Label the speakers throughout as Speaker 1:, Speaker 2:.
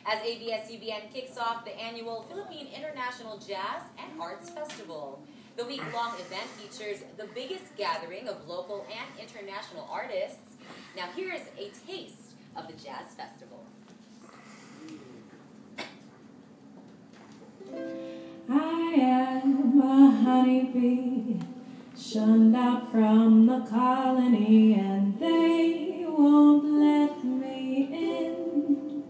Speaker 1: as ABS-CBN kicks off the annual Philippine International Jazz and Arts Festival. The week-long event features the biggest gathering of local and international artists. Now here's a taste of the Jazz Festival.
Speaker 2: I am a honeybee, shunned out from the colony, and they won't let me in.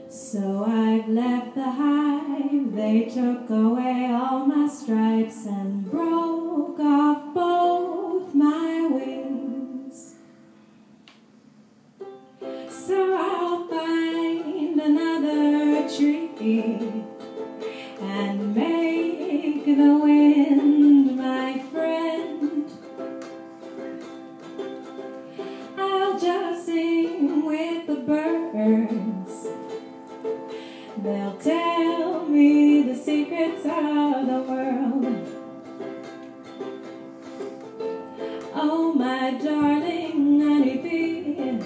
Speaker 2: So I've left the hive, they took away all my stripes and broke off both my wings. So I'll find another tree and make the wind my friend. I'll just sing with the birds. They'll tell me the secrets of the world. Oh, my darling honeybee,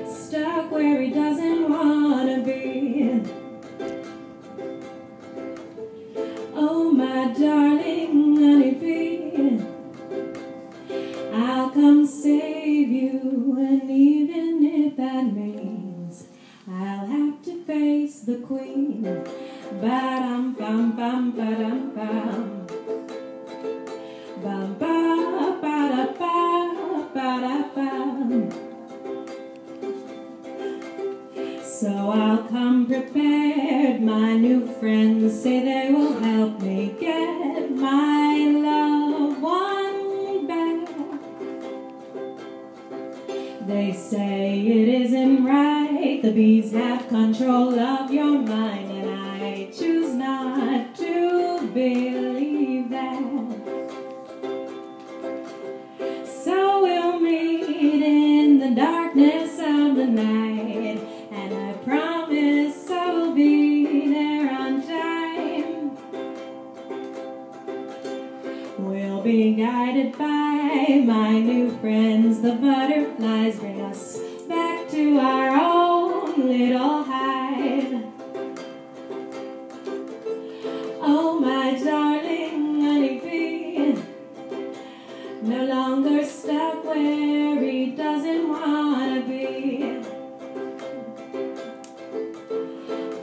Speaker 2: stuck where he doesn't want to be. Oh, my darling honeybee, I'll come save you, and even if that means I'll have to face the queen. Ba-dum bum bum ba-dum bum, bum ba ba da ba ba da bum. So I'll come prepared. My new friends say they will help me get my loved one back. They say it isn't right, the bees have control of your mind, and I choose not to believe that. So we'll meet in the darkness of the night, and I promise I will be there on time. We'll be guided by my new friends, the butterflies bring us back to our own little hive. Oh, my darling honeybee, no longer stuck where he doesn't want to be.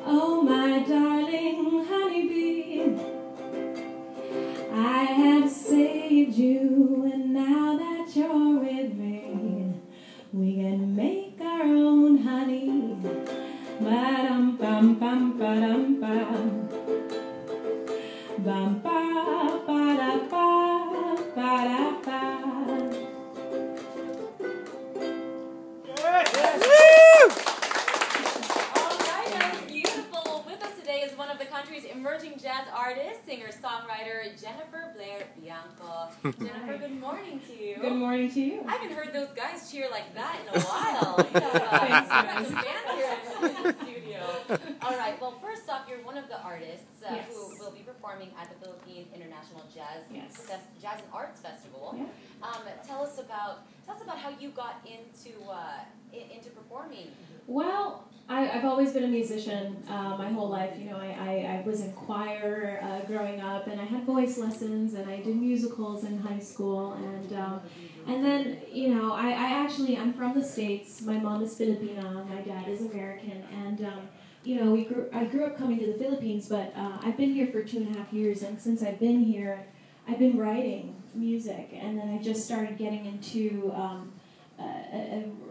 Speaker 2: Oh, my darling honeybee, I have saved you, and now that you're with me, we can make our own honey. Ba-dum bum bum ba-dum bum, bum ba ba da ba ba da ba.
Speaker 1: One of the country's emerging jazz artists, singer-songwriter Jennifer Blair-Bianco. Jennifer, good morning to you.
Speaker 2: Good morning to you.
Speaker 1: I haven't heard those guys cheer like that in a while. We got some fans here in the studio. All right, well, first off, you're one of the artists
Speaker 2: Yes.
Speaker 1: who will be performing at the Philippine International Jazz Jazz and Arts Festival.
Speaker 2: Yeah.
Speaker 1: Tell us about how you got into performing.
Speaker 2: Well, I've always been a musician my whole life. You know, I was in choir growing up, and I had voice lessons, and I did musicals in high school, and then, you know, I'm from the States. My mom is Filipina, my dad is American, and you know, I grew up coming to the Philippines, but I've been here for 2.5 years, and since I've been here, I've been writing music, and then I just started getting into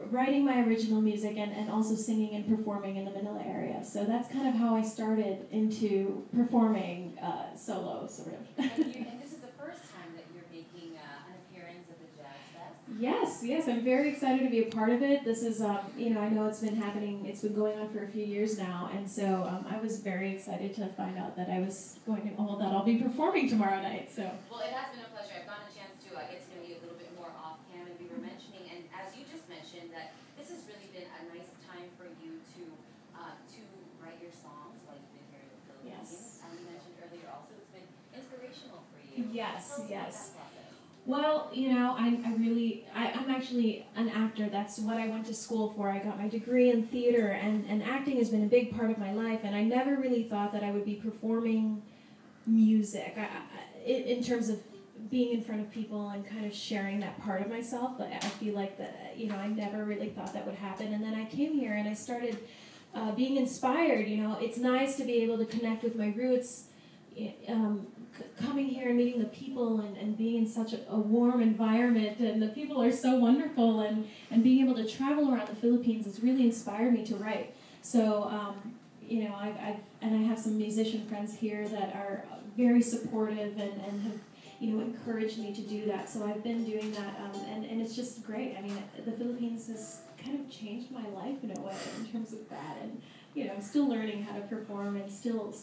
Speaker 2: writing my original music and also singing and performing in the Manila area. So that's kind of how I started into performing solo, sort of.
Speaker 1: And this is the first time that you're making an appearance at the Jazz Fest?
Speaker 2: Yes, I'm very excited to be a part of it. This is, you know, I know it's been happening, it's been going on for a few years now, and so I was very excited to find out that I was going to, that I'll be performing tomorrow night, so.
Speaker 1: Well, it has been a pleasure. I've gotten a chance to get to know you a little bit more off-cam, and we were mentioning, and as you just mentioned, that this has really been a nice time for you to write your songs while you've been here in the Philippines.
Speaker 2: Yes.
Speaker 1: You mentioned earlier also it's been inspirational for you.
Speaker 2: Yes,
Speaker 1: Tell us
Speaker 2: yes.
Speaker 1: about that process.
Speaker 2: Well, I'm actually an actor. That's what I went to school for. I got my degree in theater, and acting has been a big part of my life, and I never really thought that I would be performing music in terms of being in front of people and kind of sharing that part of myself. But I feel like that, I never really thought that would happen. And then I came here and I started being inspired. It's nice to be able to connect with my roots. Coming here and meeting the people and being in such a warm environment, and the people are so wonderful, and being able to travel around the Philippines has really inspired me to write. So, I have some musician friends here that are very supportive and have encouraged me to do that. So I've been doing that, and it's just great. I mean, the Philippines has kind of changed my life in a way in terms of that, and I'm still learning how to perform, and still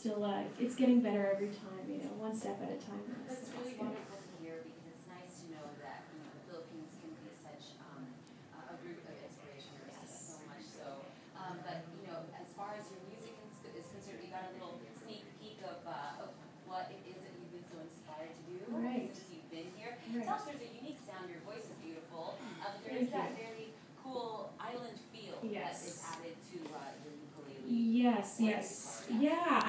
Speaker 2: it's getting better every time. One step at a time.
Speaker 1: That's really wonderful to hear, because it's nice to know that the Philippines can be such a root of inspiration for us, so much so. But as far as your music is concerned, we got a little sneak peek of what it is that you've been so inspired to do since you've been here.
Speaker 2: Right.
Speaker 1: Tell us, there's a unique sound. Your voice is beautiful. There is that very cool island feel that is added to your ukulele.
Speaker 2: Yes. Yeah,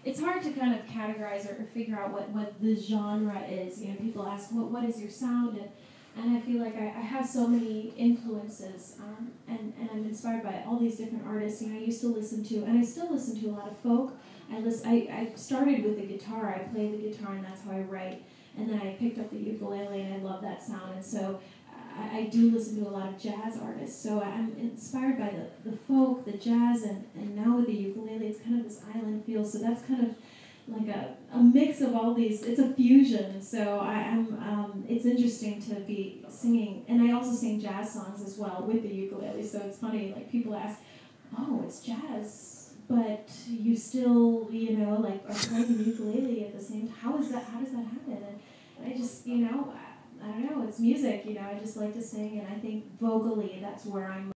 Speaker 2: it's hard to kind of categorize or figure out what the genre is. People ask, what is your sound? And I feel like I have so many influences, and I'm inspired by all these different artists. I used to listen to, and I still listen to, a lot of folk. I started with the guitar. I play the guitar, and that's how I write. And then I picked up the ukulele, and I love that sound. And so I do listen to a lot of jazz artists. So I'm inspired by the folk, the jazz, and now with the ukulele, it's kind of this island feel. So that's kind of like a mix of all these. It's a fusion. So it's interesting to be singing. And I also sing jazz songs as well with the ukulele. So it's funny, like people ask, oh, it's jazz, but you still, are playing the ukulele at the same time. How does that happen? And I just, I don't know, it's music, I just like to sing, and I think vocally that's where I'm